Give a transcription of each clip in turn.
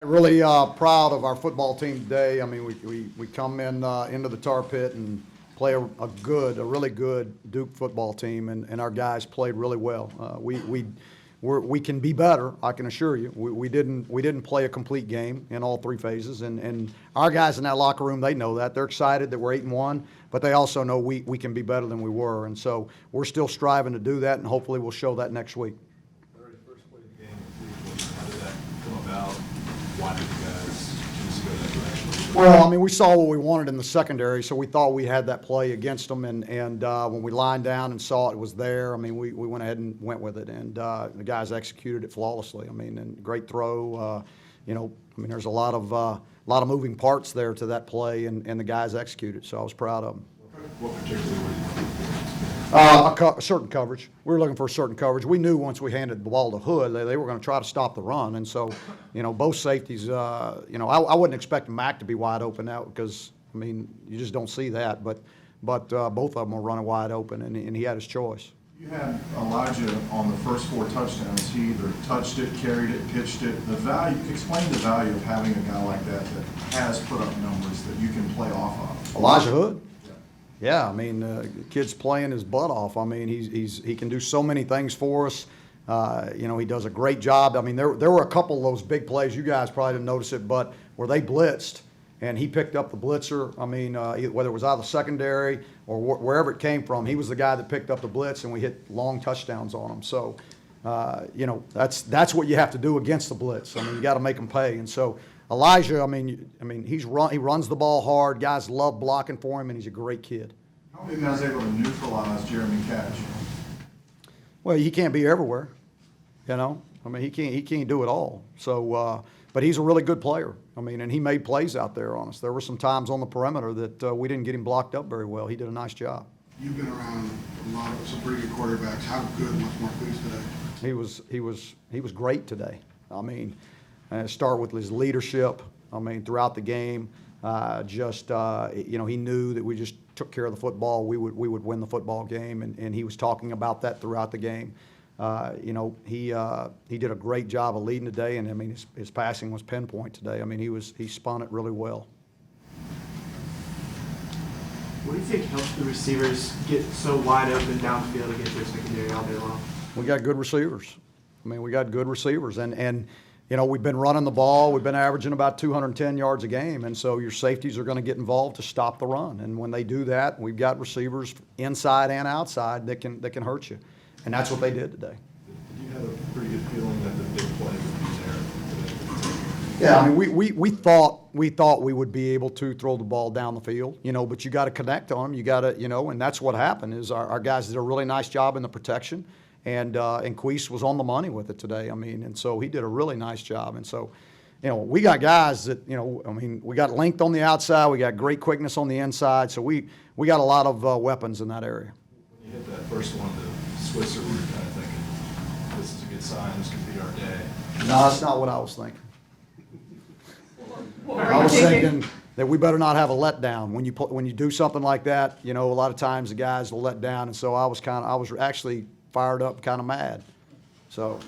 Really proud of our football team today. I mean, we come in into the tar pit and play a really good Duke football team, and our guys played really well. We can be better, I can assure you. We didn't play a complete game in all three phases, and our guys in that locker room, they know that. They're excited that we're 8-1, but they also know we can be better than we were, and so we're still striving to do that, and hopefully we'll show that next week. First play of the game, how did that come about? Why did you guys choose to go that direction? Well, I mean, we saw what we wanted in the secondary, so we thought we had that play against them. And when we lined down and saw it was there, I mean, we went ahead and went with it. And the guys executed it flawlessly. I mean, and great throw. I mean, there's a lot of moving parts there to that play, and the guys executed. So I was proud of them. What particularly were you looking for? A certain coverage. We were looking for a certain coverage. We knew once we handed the ball to Hood, they were going to try to stop the run. And so, both safeties, I wouldn't expect Mac to be wide open now because, I mean, you just don't see that. But both of them were running wide open, and he had his choice. You had Elijah on the first 4 touchdowns. He either touched it, carried it, pitched it. Explain the value of having a guy like that has put up numbers that you can play off of. Elijah Hood? Yeah, I mean, the kid's playing his butt off. I mean, he can do so many things for us. He does a great job. I mean, there were a couple of those big plays. You guys probably didn't notice it, but where they blitzed and he picked up the blitzer. I mean, whether it was out of the secondary or wherever it came from, he was the guy that picked up the blitz, and we hit long touchdowns on him. So, that's what you have to do against the blitz. I mean, you got to make them pay. And so, Elijah, I mean, he runs the ball hard. Guys love blocking for him, and he's a great kid. How are you guys able to neutralize Jeremy Catch? Well, he can't be everywhere, I mean, he can't do it all. So, but he's a really good player. I mean, and he made plays out there on us. There were some times on the perimeter that we didn't get him blocked up very well. He did a nice job. You've been around some pretty good quarterbacks. How good was Marquise today? He was great today. I mean, start with his leadership. I mean, throughout the game, he knew that we just took care of the football. We would win the football game, and he was talking about that throughout the game. He did a great job of leading today, and I mean, his passing was pinpoint today. I mean, he spun it really well. What do you think helps the receivers get so wide open downfield against their secondary all day long? We got good receivers. I mean, we got good receivers, and we've been running the ball. We've been averaging about 210 yards a game, and so your safeties are going to get involved to stop the run. And when they do that, we've got receivers inside and outside that can hurt you, and that's what they did today. You had a pretty good feeling that the big play would be there. Yeah, I mean, we thought we would be able to throw the ball down the field, but you got to connect on them. You got to, and that's what happened. Is our guys did a really nice job in the protection. And Queese was on the money with it today. I mean, and so he did a really nice job. And so, we got guys that, we got length on the outside. We got great quickness on the inside. So we got a lot of weapons in that area. When you hit that first one, the Switzer, we were kind of thinking, this is a good sign. This could be our day. No, that's not what I was thinking. I was thinking that we better not have a letdown. When you do something like that, a lot of times the guys will let down. And so I was actually fired up, kind of mad. So,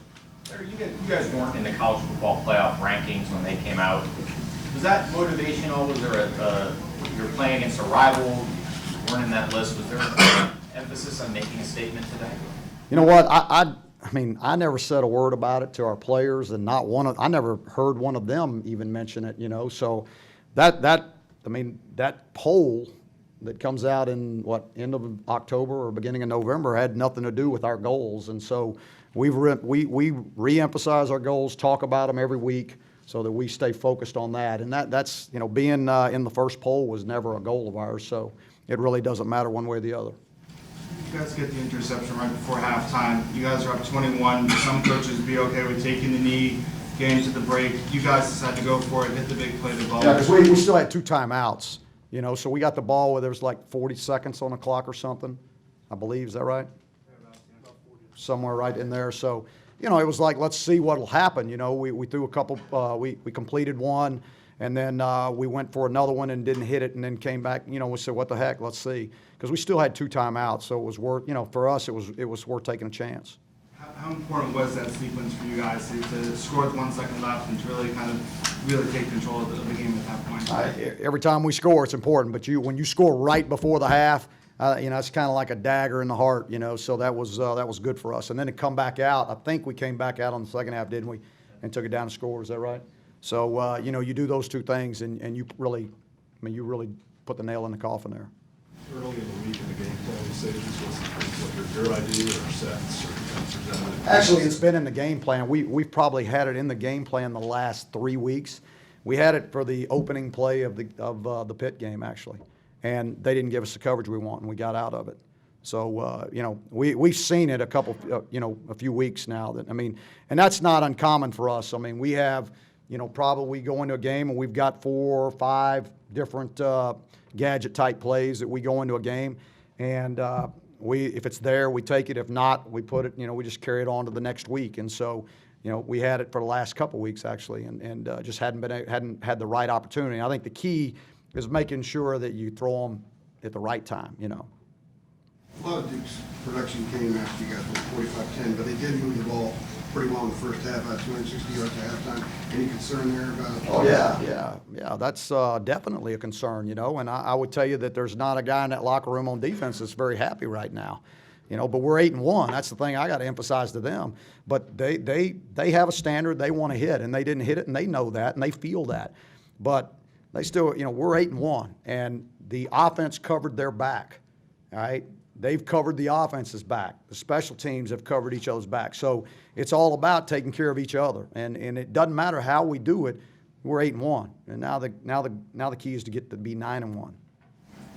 You guys weren't in the college football playoff rankings when they came out. Was that motivational? Was there you were playing against a rival, weren't in that list? Was there an emphasis on making a statement today? You know what? I never said a word about it to our players, and I never heard one of them even mention it. So that poll that comes out in end of October or beginning of November had nothing to do with our goals. And so we re-emphasize our goals, talk about them every week so that we stay focused on that. And that's being in the first poll was never a goal of ours. So it really doesn't matter one way or the other. You guys get the interception right before halftime. You guys are up 21. Some coaches be okay with taking the knee, getting to the break. You guys decided to go for it, hit the big play, the ball. Yeah, because we still had 2 timeouts. So we got the ball where there was like 40 seconds on the clock or something, I believe. Is that right? Somewhere right in there. So, it was like, let's see what'll happen. We threw a couple, we completed one, and then we went for another one and didn't hit it, and then came back. We said, what the heck? Let's see, because we still had 2 timeouts, so it was worth. For us, it was worth taking a chance. How important was that sequence for you guys to score with 1 second left and to really kind of really take control of the game at that point. Every time we score, it's important, but when you score right before the half, it's kind of like a dagger in the heart, so that was good for us. And then to come back out, I think we came back out on the second half, didn't we? And took it down to score, is that right? So, you do those two things, and you really put the nail in the coffin there. Early in the week in the game plan, you say this was what your idea or sets or presented? Actually, it's been in the game plan. We've probably had it in the game plan the last 3 weeks. We had it for the opening play of the Pitt game, actually. And they didn't give us the coverage we want, and we got out of it. So, we've seen it a few weeks now. And that's not uncommon for us. We have, probably go into a game and we've got 4 or 5 different gadget-type plays that we go into a game. And if it's there, we take it. If not, we put it, we just carry it on to the next week. And so, we had it for the last couple of weeks, actually, and just hadn't had the right opportunity. I think the key is making sure that you throw them at the right time, A lot of Duke's production came after you guys went 45-10, but they did move the ball pretty well in the first half, about 260 yards at halftime. Any concern there about? Oh, yeah. That's definitely a concern, and I would tell you that there's not a guy in that locker room on defense that's very happy right now. But we're 8-1. That's the thing I got to emphasize to them. But they have a standard they want to hit, and they didn't hit it, and they know that, and they feel that. But they still, we're 8-1, and the offense covered their back. All right, they've covered the offense's back. The special teams have covered each other's back. So it's all about taking care of each other, and it doesn't matter how we do it. We're 8-1, and now the key is to get to be 9-1.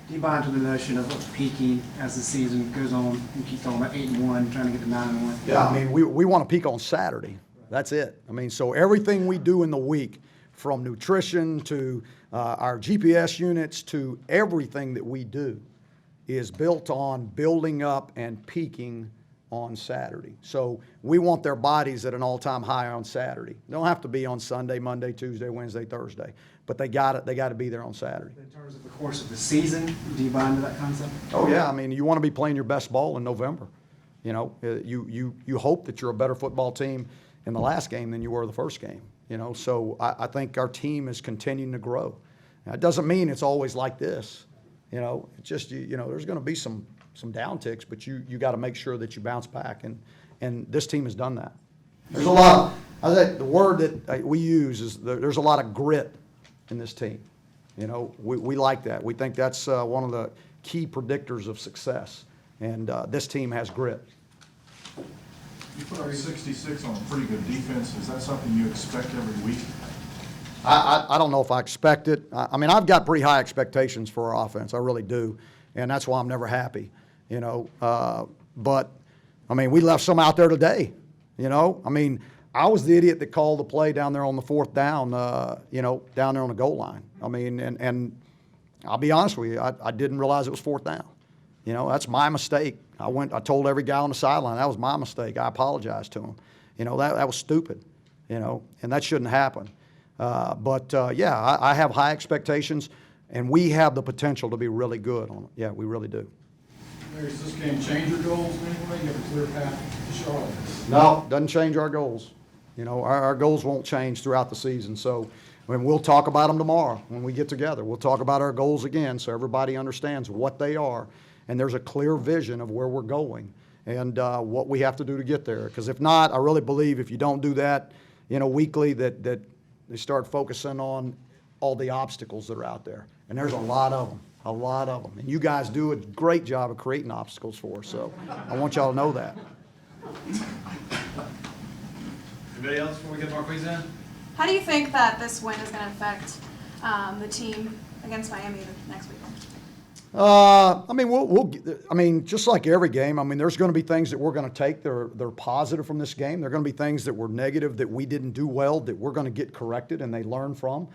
Do you buy into the notion of peaking as the season goes on? You keep talking about 8-1, trying to get to 9-1. Yeah, we want to peak on Saturday. That's it. So everything we do in the week, from nutrition to our GPS units to everything that we do, is built on building up and peaking on Saturday. So we want their bodies at an all-time high on Saturday. They don't have to be on Sunday, Monday, Tuesday, Wednesday, Thursday, but they got to be there on Saturday. In terms of the course of the season, do you buy into that concept? Oh yeah, you want to be playing your best ball in November. You hope that you're a better football team in the last game than you were the first game. So I think our team is continuing to grow. Now, it doesn't mean it's always like this. It's just there's going to be some downticks, but you got to make sure that you bounce back, and this team has done that. There's a lot. I think the word that we use is there's a lot of grit in this team. We like that. We think that's one of the key predictors of success, and this team has grit. You put up 66 on a pretty good defense. Is that something you expect every week? I don't know if I expect it. I've got pretty high expectations for our offense. I really do, and that's why I'm never happy. But we left some out there today. I was the idiot that called the play down there on the 4th down. Down there on the goal line. And I'll be honest with you, I didn't realize it was 4th down. That's my mistake. I told every guy on the sideline that was my mistake. I apologized to him. That was stupid. And that shouldn't happen. I have high expectations, and we have the potential to be really good on it. Yeah, we really do. Larry, does this game change your goals in any way? You have a clear path to Charlotte? No, doesn't change our goals. Our goals won't change throughout the season. So we'll talk about them tomorrow when we get together. We'll talk about our goals again so everybody understands what they are, and there's a clear vision of where we're going and what we have to do to get there. Because if not, I really believe if you don't do that, weekly, that they start focusing on all the obstacles that are out there. And there's a lot of them. And you guys do a great job of creating obstacles for us, so I want y'all to know that. Anybody else before we get more quiz in? How do you think that this win is going to affect the team against Miami next weekend? Just like every game, there's going to be things that we're going to take. They're positive from this game. There are going to be things that were negative that we didn't do well that we're going to get corrected and they learn from.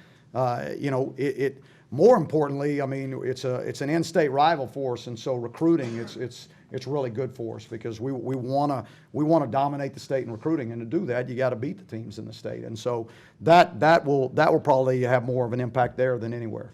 More importantly, it's an in-state rival for us, and so recruiting, it's really good for us because we want to dominate the state in recruiting, and to do that, you got to beat the teams in the state, and so that will probably have more of an impact there than anywhere.